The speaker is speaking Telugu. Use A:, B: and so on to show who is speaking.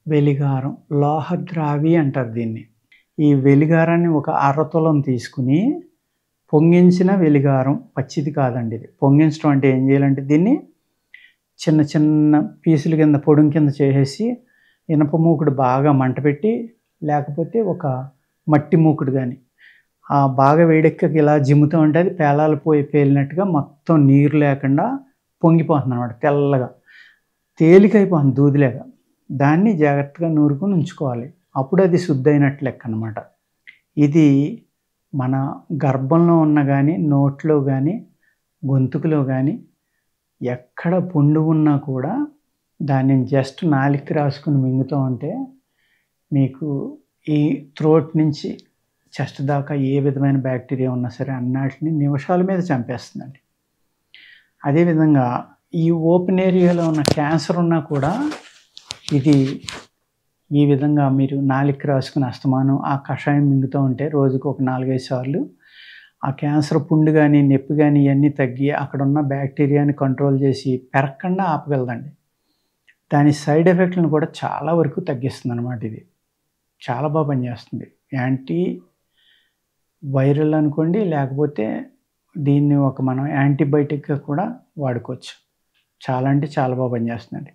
A: వెలిగారం, లోహద్రావి అంటారు దీన్ని. ఈ వెలిగారాన్ని ఒక అరతులం తీసుకొని పొంగించిన వెలిగారం, పచ్చిది కాదండి ఇది. పొంగించడం అంటే ఏం చేయాలంటే దీన్ని చిన్న చిన్న పీసుల కింద పొడుం కింద చేసేసి ఇనప మూకుడు బాగా మంట పెట్టి, లేకపోతే ఒక మట్టి మూకుడు గాని బాగా వేడెక్కాక ఇలా జిమ్ముతూ ఉంటే అది పేలాలు పేలినట్టుగా మొత్తం నీరు లేకుండా పొంగిపోతుందనమాట. తెల్లగా తేలికైపోతుంది దూదిలాగా. దాన్ని జాగ్రత్తగా నూరుకొని ఉంచుకోవాలి. అప్పుడు అది శుద్ధైనట్లు లెక్క అనమాట. ఇది మన గర్భంలో ఉన్న గానీ, నోట్లో గానీ, గొంతుకులో గానీ ఎక్కడ పుండు ఉన్నా కూడా దానిని జస్ట్ నాలికకి రాసుకొని మింగుతూ ఉంటే మీకు ఈ థ్రోట్ నుంచి చెస్ట్ దాకా ఏ విధమైన బ్యాక్టీరియా ఉన్నా సరే అన్నిటిని నిమిషాల మీద చంపేస్తుందండి. అదేవిధంగా ఈ ఓపెన్ ఏరియాలో ఉన్న క్యాన్సర్ ఉన్నా కూడా ఇది ఈ విధంగా మీరు నాలికకి రాసుకుని అస్తమానం ఆ కషాయం మింగుతూ ఉంటే రోజుకు ఒక 4-5 సార్లు ఆ క్యాన్సర్ పుండు కానీ, నొప్పి కానీ ఇవన్నీ తగ్గి అక్కడున్న బ్యాక్టీరియాని కంట్రోల్ చేసి పెరగకుండా ఆపగలదండి. దాని సైడ్ ఎఫెక్ట్లను కూడా చాలా వరకు తగ్గిస్తుందన్నమాట ఇది. చాలా బాగా పనిచేస్తుంది. యాంటీ వైరల్ అనుకోండి, లేకపోతే దీన్ని మనం యాంటీబయాటిక్‌గా కూడా వాడుకోవచ్చు. చాలా అంటే చాలా బాగా పనిచేస్తుందండి.